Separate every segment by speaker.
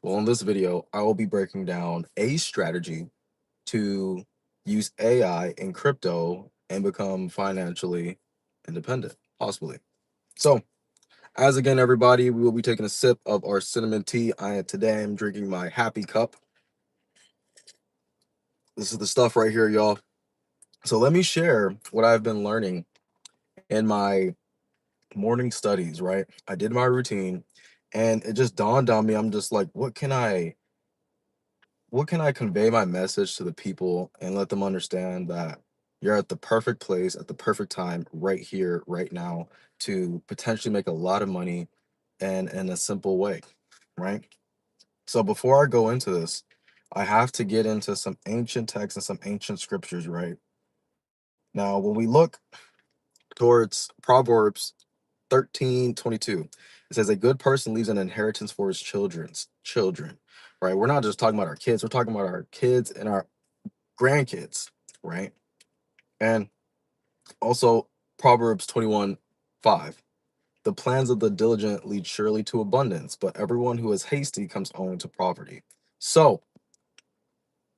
Speaker 1: Well, in this video, I will be breaking down a strategy to use AI in crypto and become financially independent, possibly. So, as again, everybody, we will be taking a sip of our cinnamon tea. Today I'm drinking my happy cup. This is the stuff right here, y'all. So let me share what I've been learning in my morning studies, right? I did my routine and it just dawned on me. I'm just like, what can I convey my message to the people and let them understand that you're at the perfect place at the perfect time right here, right now to potentially make a lot of money and in a simple way, right? So before I go into this, I have to get into some ancient texts and some ancient scriptures, right? Now, when we look towards Proverbs 13:22, it says a good person leaves an inheritance for his children's children, right? We're not just talking about our kids, we're talking about our kids and our grandkids, right? And also Proverbs 21:5. The plans of the diligent lead surely to abundance, but everyone who is hasty comes only to poverty. So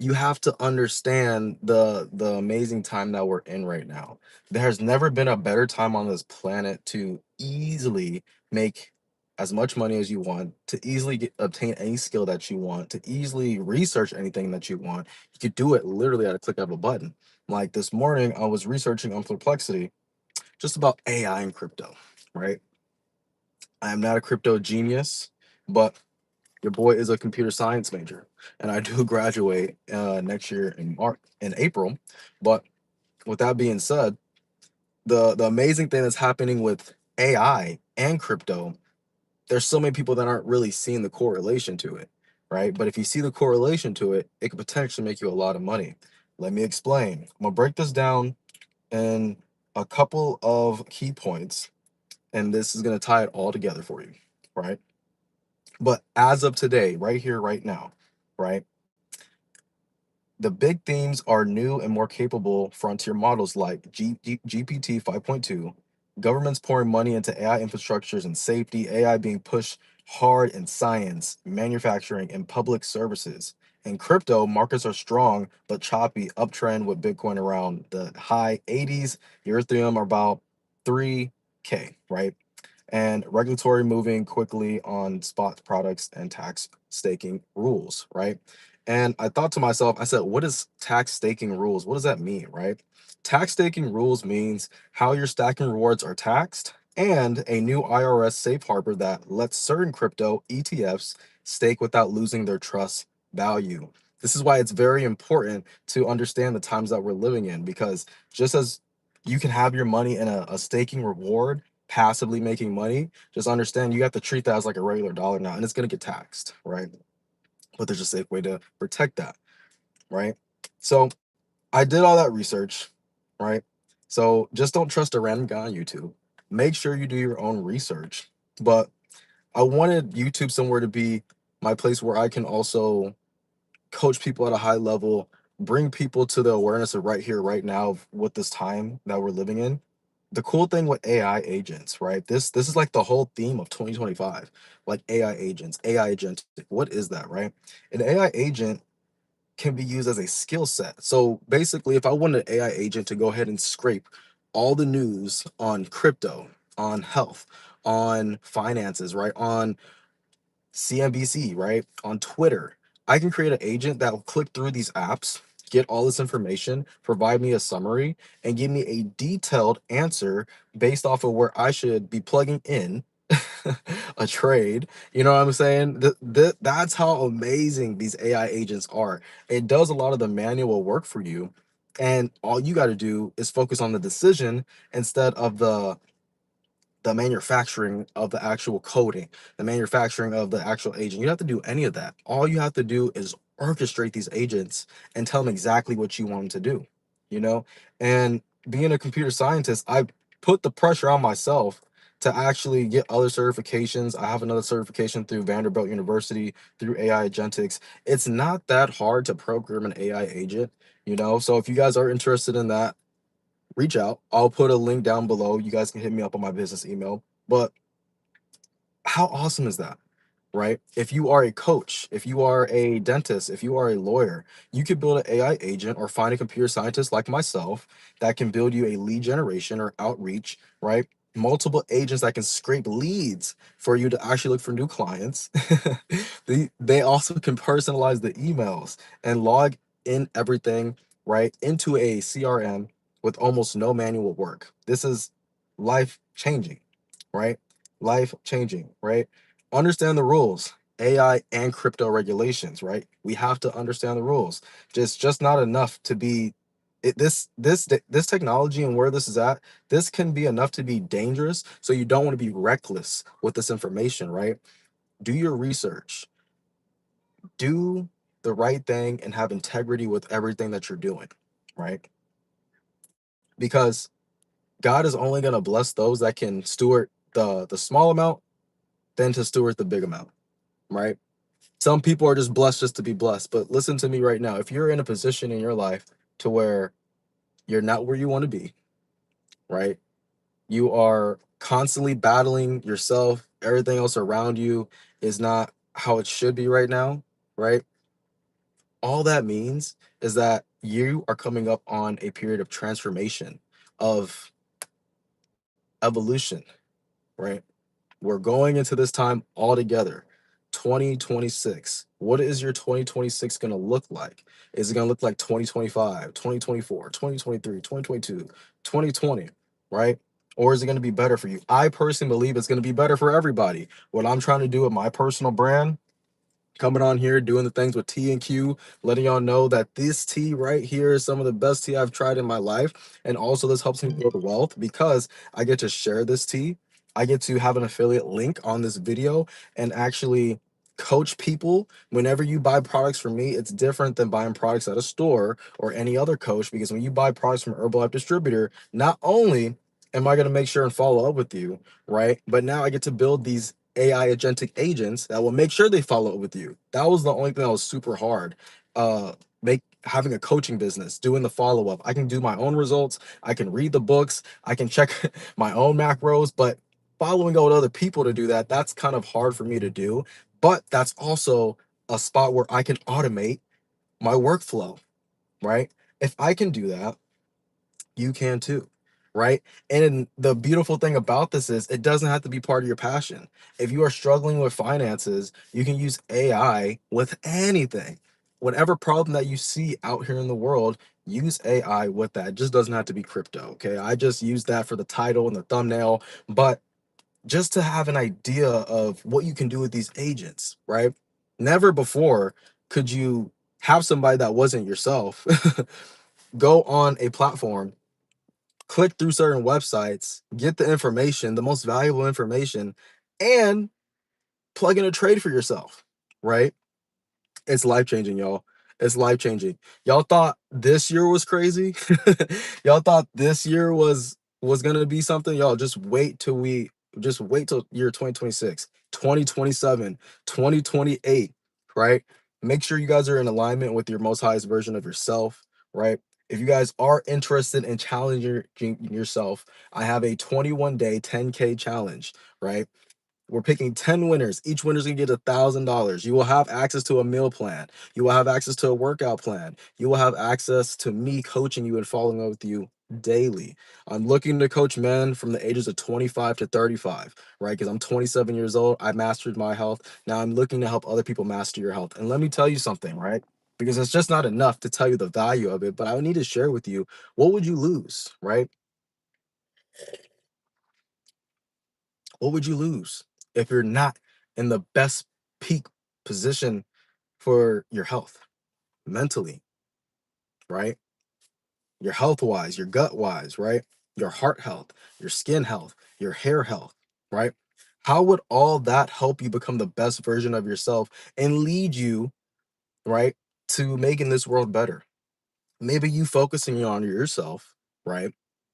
Speaker 1: you have to understand the amazing time that we're in right now. There's never been a better time on this planet to easily make as much money as you want, to easily obtain any skill that you want, to easily research anything that you want. You could do it literally at a click of a button. Like this morning, I was researching on Perplexity just about AI and crypto, right? I am not a crypto genius, but your boy is a computer science major, and I do graduate next year in April. But with that being said, the amazing thing that's happening with AI and crypto, there's so many people that aren't really seeing the correlation to it, right? But if you see the correlation to it, it could potentially make you a lot of money. Let me explain. I'm gonna break this down in a couple of key points, and this is gonna tie it all together for you, right? But as of today, right here, right now, right? The big themes are new and more capable frontier models like GPT 5.2, governments pouring money into AI infrastructures and safety, AI being pushed hard in science, manufacturing, and public services. In crypto, markets are strong but choppy, uptrend with Bitcoin around the high 80s, Ethereum are about 3K, right? And regulatory moving quickly on spot products and tax staking rules, right? And I thought to myself, I said, what is tax staking rules? What does that mean, right? Tax staking rules means how your stacking rewards are taxed and a new IRS safe harbor that lets certain crypto ETFs stake without losing their trust value. This is why it's very important to understand the times that we're living in because just as you can have your money in a staking reward passively making money, just understand you have to treat that as like a regular dollar now, and it's gonna get taxed, right? But there's a safe way to protect that, right? So I did all that research, right? So just don't trust a random guy on YouTube. Make sure you do your own research. But I wanted YouTube somewhere to be my place where I can also coach people at a high level, bring people to the awareness of right here, right now, with this time that we're living in. The cool thing with AI agents, right? This is like the whole theme of 2025, like AI agents, AI agentic. What is that, right? An AI agent can be used as a skill set. So basically, if I want an AI agent to go ahead and scrape all the news on crypto, on health, on finances, right? On CNBC, right? On Twitter. I can create an agent that will click through these apps, get all this information, provide me a summary, and give me a detailed answer based off of where I should be plugging in a trade. You know what I'm saying? That's how amazing these AI agents are. It does a lot of the manual work for you. And all you got to do is focus on the decision instead of the manufacturing of the actual coding, the manufacturing of the actual agent. You don't have to do any of that. All you have to do is orchestrate these agents and tell them exactly what you want them to do, you know? And being a computer scientist, I put the pressure on myself to actually get other certifications. I have another certification through Vanderbilt University through AI Agentics. It's not that hard to program an AI agent, you know? So if you guys are interested in that, reach out. I'll put a link down below. You guys can hit me up on my business email. But how awesome is that? right? If you are a coach, if you are a dentist, if you are a lawyer, you could build an AI agent or find a computer scientist like myself that can build you a lead generation or outreach, right? Multiple agents that can scrape leads for you to actually look for new clients. They also can personalize the emails and log in everything, right, into a CRM with almost no manual work. This is life changing, right? Life changing, right? Understand the rules. AI and crypto regulations, right? We have to understand the rules. Just not enough to be this technology and where this is at, this can be enough to be dangerous. So you don't want to be reckless with this information, right? Do your research. Do the right thing and have integrity with everything that you're doing, right? Because God is only going to bless those that can steward the small amount than to steward the big amount, right? Some people are just blessed just to be blessed. But listen to me right now. If you're in a position in your life to where you're not where you want to be, right? You are constantly battling yourself, everything else around you is not how it should be right now, right? All that means is that you are coming up on a period of transformation, of evolution, right? We're going into this time all together. 2026. What is your 2026 going to look like? Is it going to look like 2025, 2024, 2023, 2022, 2020, right? Or is it going to be better for you? I personally believe it's going to be better for everybody. What I'm trying to do with my personal brand, coming on here doing the things with T and Q, letting y'all know that this tea right here is some of the best tea I've tried in my life. And also this helps me build wealth because I get to share this tea. I get to have an affiliate link on this video and actually coach people. Whenever you buy products from me, it's different than buying products at a store or any other coach, because when you buy products from Herbalife distributor, not only am I going to make sure and follow up with you, right? But now I get to build these AI agentic agents that will make sure they follow up with you. That was the only thing that was super hard. Make having a coaching business, doing the follow up. I can do my own results. I can read the books. I can check my own macros, but following up with other people to do that, that's kind of hard for me to do. But that's also a spot where I can automate my workflow, right? If I can do that, you can too, right? And the beautiful thing about this is it doesn't have to be part of your passion. If you are struggling with finances, you can use AI with anything. Whatever problem that you see out here in the world, use AI with that. It just doesn't have to be crypto, okay? I just use that for the title and the thumbnail, but just to have an idea of what you can do with these agents, right? Never before could you have somebody that wasn't yourself go on a platform, click through certain websites, get the information, the most valuable information, and plug in a trade for yourself, right? It's life changing, y'all. It's life changing. Y'all thought this year was crazy. Y'all thought this year was gonna be something. Y'all just wait till year 2026, 2027, 2028, right? Make sure you guys are in alignment with your most highest version of yourself, right? If you guys are interested in challenging yourself, I have a 21-day 10K challenge, right? We're picking 10 winners. Each winner's gonna get $1,000. You will have access to a meal plan. You will have access to a workout plan. You will have access to me coaching you and following up with you daily. I'm looking to coach men from the ages of 25 to 35, right? Because I'm 27 years old. I mastered my health. Now I'm looking to help other people master your health. And let me tell you something, right? Because it's just not enough to tell you the value of it, but I need to share with you, what would you lose, right? What would you lose if you're not in the best peak position for your health mentally, right? Your health wise, your gut wise, right? Your heart health, your skin health, your hair health, right? How would all that help you become the best version of yourself and lead you, right, to making this world better? Maybe you focusing on yourself, right?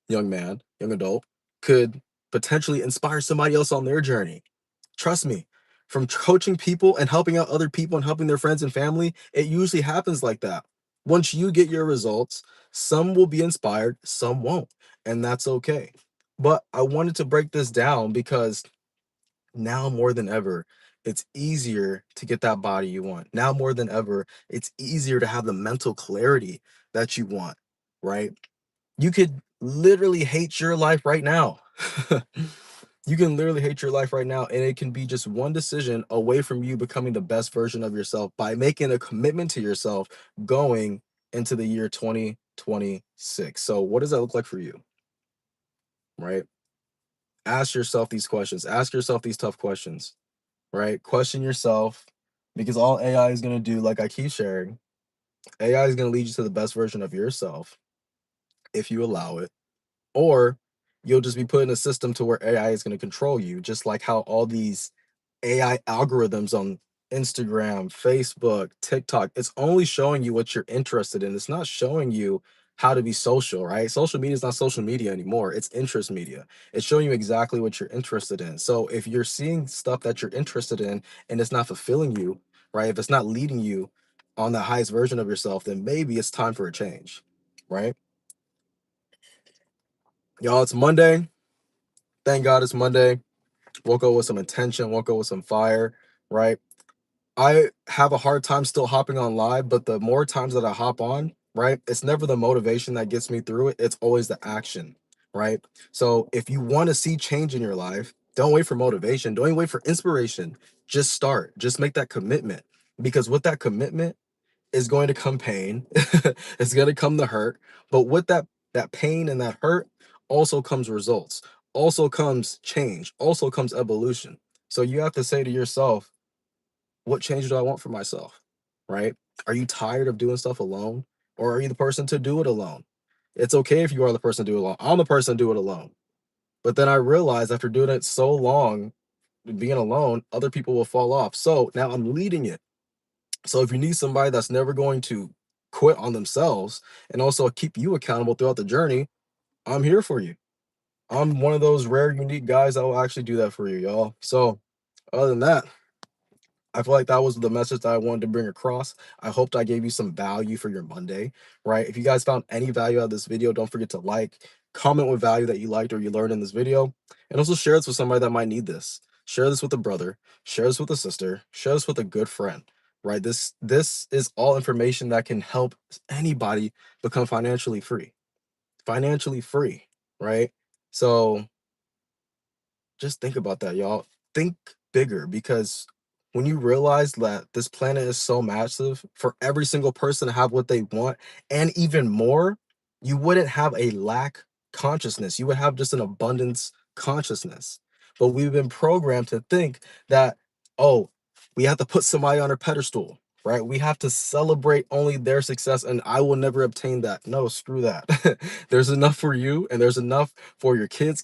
Speaker 1: Young man, young adult, could potentially inspire somebody else on their journey. Trust me, from coaching people and helping out other people and helping their friends and family, it usually happens like that. Once you get your results, some will be inspired, some won't, and that's okay. But I wanted to break this down because now more than ever, It's easier to get that body you want. Now more than ever, it's easier to have the mental clarity that you want, right? You could literally hate your life right now. You can literally hate your life right now, and it can be just one decision away from you becoming the best version of yourself by making a commitment to yourself going into the year 2026. So, what does that look like for you, right? Ask yourself these questions, ask yourself these tough questions, right? Question yourself because all AI is going to do, like I keep sharing, AI is going to lead you to the best version of yourself if you allow it, or you'll just be put in a system to where AI is going to control you, just like how all these AI algorithms on Instagram, Facebook, TikTok, it's only showing you what you're interested in. It's not showing you how to be social, right? Social media is not social media anymore. It's interest media. It's showing you exactly what you're interested in. So if you're seeing stuff that you're interested in and it's not fulfilling you, right? If it's not leading you on the highest version of yourself, then maybe it's time for a change, right? Y'all, it's Monday. Thank God it's Monday. Woke up with some intention, woke up with some fire, right? I have a hard time still hopping on live, but the more times that I hop on, right, it's never the motivation that gets me through it. It's always the action, right? So if you want to see change in your life, don't wait for motivation. Don't even wait for inspiration. Just start. Just make that commitment. Because with that commitment is going to come pain. It's going to come the hurt. But with that pain and that hurt also comes results. Also comes change. Also comes evolution. So you have to say to yourself, what change do I want for myself? Right? Are you tired of doing stuff alone? Or are you the person to do it alone? It's okay if you are the person to do it alone. I'm the person to do it alone. But then I realized after doing it so long, being alone, other people will fall off. So now I'm leading it. So if you need somebody that's never going to quit on themselves and also keep you accountable throughout the journey, I'm here for you. I'm one of those rare, unique guys that will actually do that for you, y'all. So other than that, I feel like that was the message that I wanted to bring across. I hoped I gave you some value for your Monday, right? If you guys found any value out of this video, don't forget to like, comment with value that you liked or you learned in this video, and also share this with somebody that might need this. Share this with a brother, share this with a sister, share this with a good friend, right? This is all information that can help anybody become financially free, right? So just think about that, y'all. Think bigger because when you realize that this planet is so massive, for every single person to have what they want and even more, you wouldn't have a lack consciousness. You would have just an abundance consciousness. But we've been programmed to think that, oh, we have to put somebody on a pedestal, right? We have to celebrate only their success, and I will never obtain that. No, screw that. There's enough for you, and there's enough for your kids,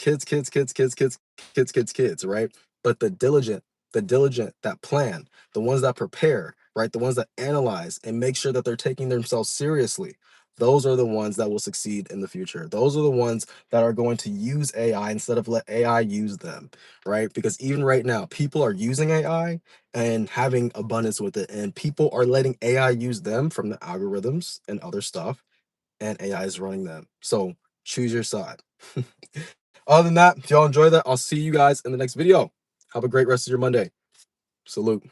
Speaker 1: right? But the diligent that plan, the ones that prepare, right? The ones that analyze and make sure that they're taking themselves seriously. Those are the ones that will succeed in the future. Those are the ones that are going to use AI instead of let AI use them, right? Because even right now, people are using AI and having abundance with it, and people are letting AI use them from the algorithms and other stuff, and AI is running them. So choose your side. Other than that, if y'all enjoy that, I'll see you guys in the next video. Have a great rest of your Monday. Salute.